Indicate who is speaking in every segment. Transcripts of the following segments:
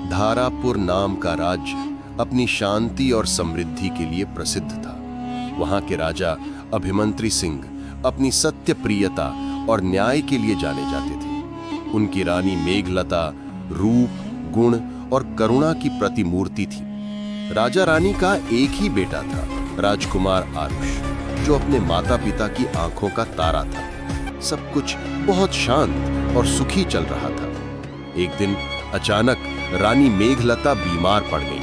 Speaker 1: धारापुर नाम का राज्य अपनी शांति और समृद्धि के लिए प्रसिद्ध था। वहां के राजा अभिमंत्री सिंह अपनी सत्य प्रियता और न्याय के लिए जाने जाते थे। उनकी रानी मेघलता रूप, गुण और करुणा की प्रतिमूर्ति थी। राजा रानी का एक ही बेटा था, राजकुमार आरुष, जो अपने माता पिता की आंखों का तारा था। सब कुछ बहुत शांत और सुखी चल रहा था। एक दिन अचानक रानी मेघलता बीमार पड़ गई।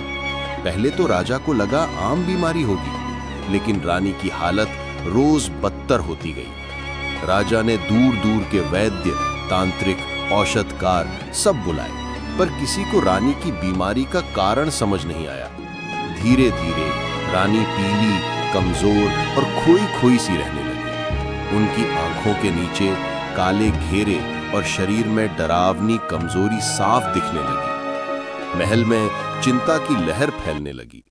Speaker 1: पहले तो राजा को लगा आम बीमारी होगी, लेकिन रानी की हालत रोज बदतर होती गई। राजा ने दूर दूर के वैद्य, तांत्रिक, औषधकार सब बुलाए, पर किसी को रानी की बीमारी का कारण समझ नहीं आया। धीरे धीरे रानी पीली, कमजोर और खोई खोई सी रहने लगी। उनकी आंखों के नीचे काले घेरे और शरीर में डरावनी कमजोरी साफ दिखने लगी। महल में चिंता की लहर फैलने लगी।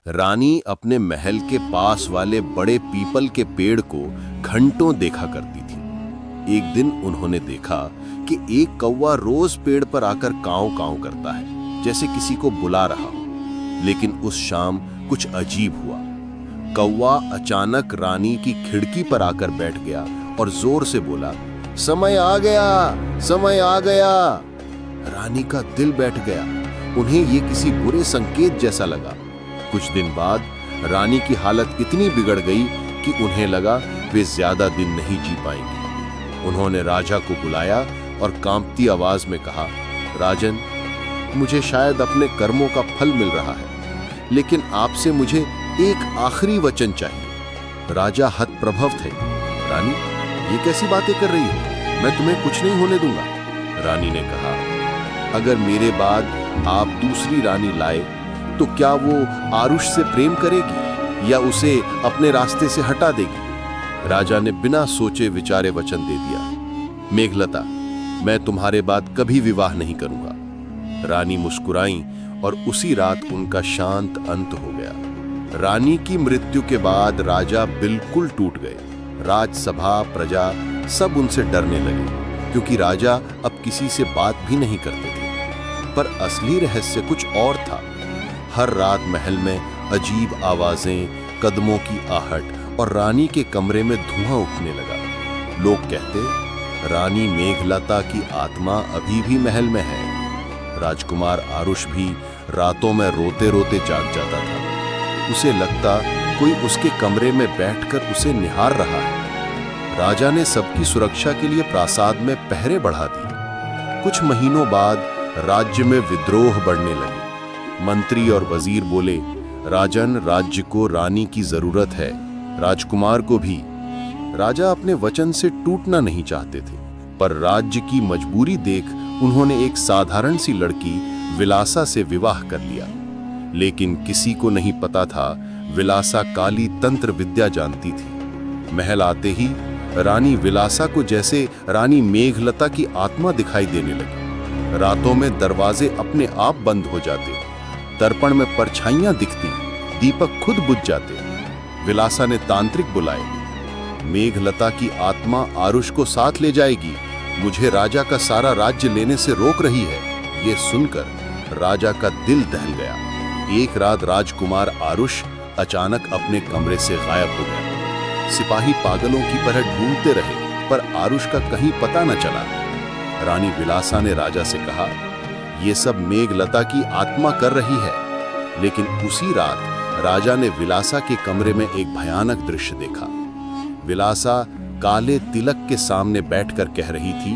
Speaker 1: रानी अपने महल के पास वाले बड़े पीपल के पेड़ को घंटों देखा करती थी। एक दिन उन्होंने देखा कि एक कौवा रोज पेड़ पर आकर कांव कांव करता है, जैसे किसी को बुला रहा हो। लेकिन उस शाम कुछ अजीब हुआ। कौवा अचानक रानी की खिड़की पर आकर बैठ गया और जोर से बोला, समय आ गया, समय आ गया। रानी का दिल बैठ गया। उन्हें ये किसी बुरे संकेत जैसा लगा। कुछ दिन बाद रानी की हालत इतनी बिगड़ गई कि उन्हें लगा वे ज्यादा दिन नहीं जी पाएंगी। उन्होंने राजा को बुलाया और कांपती आवाज में कहा, राजन, मुझे शायद अपने कर्मों का फल मिल रहा है, लेकिन आपसे मुझे एक आखिरी वचन चाहिए। राजा हतप्रभव थे। रानी, ये कैसी बातें कर रही हो? मैं तुम्हें कुछ नहीं होने दूंगा। रानी ने कहा, अगर मेरे बाद आप दूसरी रानी लाए तो क्या वो आरुष से प्रेम करेगी या उसे अपने रास्ते से हटा देगी? राजा ने बिना सोचे विचारे वचन दे दिया, मेघलता, मैं तुम्हारे बाद कभी विवाह नहीं करूंगा। रानी मुस्कुराई और उसी रात उनका शांत अंत हो गया। रानी की मृत्यु के बाद राजा बिल्कुल टूट गए। राजसभा, प्रजा सब उनसे डरने लगे, क्योंकि राजा अब किसी से बात भी नहीं करते थे। पर असली रहस्य कुछ और था। हर रात महल में अजीब आवाजें, कदमों की आहट और रानी के कमरे में धुआं उठने लगा। लोग कहते, रानी मेघलता की आत्मा अभी भी महल में है। राजकुमार आरुष भी रातों में रोते रोते जाग जाता था। उसे लगता कोई उसके कमरे में बैठकर उसे निहार रहा है। राजा ने सबकी सुरक्षा के लिए प्रासाद में पहरे बढ़ा दिए। कुछ महीनों बाद राज्य में विद्रोह बढ़ने लगे। मंत्री और वजीर बोले, राजन, राज्य को रानी की जरूरत है, राजकुमार को भी। राजा अपने वचन से टूटना नहीं चाहते थे, पर राज्य की मजबूरी देख उन्होंने एक साधारण सी लड़की विलासा से विवाह कर लिया। लेकिन किसी को नहीं पता था विलासा काली तंत्र विद्या जानती थी। महल आते ही रानी विलासा को जैसे रानी मेघलता की आत्मा दिखाई देने लगी। रातों में दरवाजे अपने आप बंद हो जाते, दर्पण में परछाइयां दिखती, दीपक खुद बुझ जाते। विलासा ने तांत्रिक बुलाए, मेघलता की आत्मा आरुष को साथ ले जाएगी, मुझे राजा का सारा राज्य लेने से रोक रही है। ये सुनकर राजा का दिल दहल गया। एक रात राजकुमार आरुष अचानक अपने कमरे से गायब हो गया। सिपाही पागलों की तरह ढूंढते रहे, पर आरुष का कहीं पता न चला। रानी विलासा ने राजा से कहा, यह सब मेघलता की आत्मा कर रही है। लेकिन उसी रात राजा ने विलासा के कमरे में एक भयानक दृश्य देखा। विलासा काले तिलक के सामने बैठकर कह रही थी,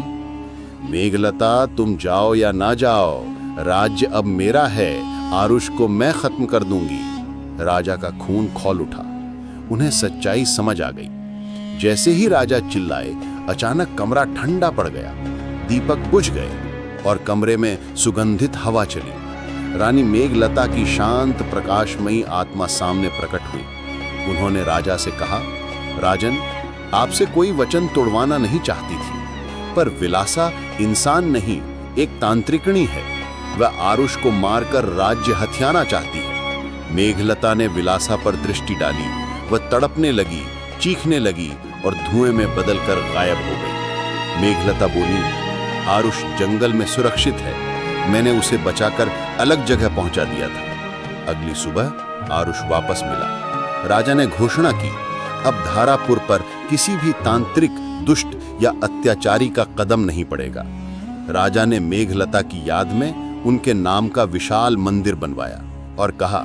Speaker 1: मेघलता, तुम जाओ या ना जाओ, राज्य अब मेरा है, आरुष को मैं खत्म कर दूंगी। राजा का खून खौल उठा। उन्हें सच्चाई समझ आ गई। जैसे ही राजा चिल्लाए, अचानक कमरा ठंडा पड़ गया, दीपक बुझ गए और कमरे में सुगंधित हवा चली। रानी मेघलता की शांत प्रकाशमयी आत्मा सामने प्रकट हुई। उन्होंने राजा से कहा, राजन, आपसे कोई वचन तोड़वाना नहीं चाहती थी, पर विलासा इंसान नहीं, एक तांत्रिकणी है। वह आरुष को मारकर राज्य हथियाना चाहती है। मेघलता ने विलासा पर दृष्टि डाली। वह तड़पने लगी, चीखने लगी और धुएं में बदलकर गायब हो गई। मेघलता बोली, आरुष जंगल में सुरक्षित है,
Speaker 2: मैंने उसे बचाकर अलग जगह पहुंचा दिया था। अगली सुबह आरुष वापस मिला। राजा ने घोषणा की, अब धारापुर पर किसी भी तांत्रिक, दुष्ट या अत्याचारी का कदम नहीं पड़ेगा। राजा ने मेघलता की याद में उनके नाम का विशाल मंदिर बनवाया और कहा,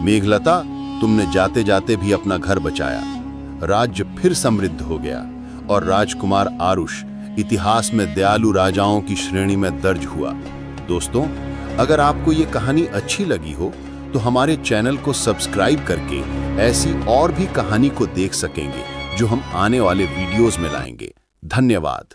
Speaker 2: मेघलता, तुमने जाते जाते भी अपना घर बचाया। राज्य फिर समृद्ध हो गया और राजकुमार आरुष इतिहास में दयालु राजाओं की श्रेणी में दर्ज हुआ। दोस्तों, अगर आपको ये कहानी अच्छी लगी हो तो हमारे चैनल को सब्सक्राइब करके ऐसी और भी कहानी को देख सकेंगे जो हम आने वाले वीडियोस में लाएंगे। धन्यवाद।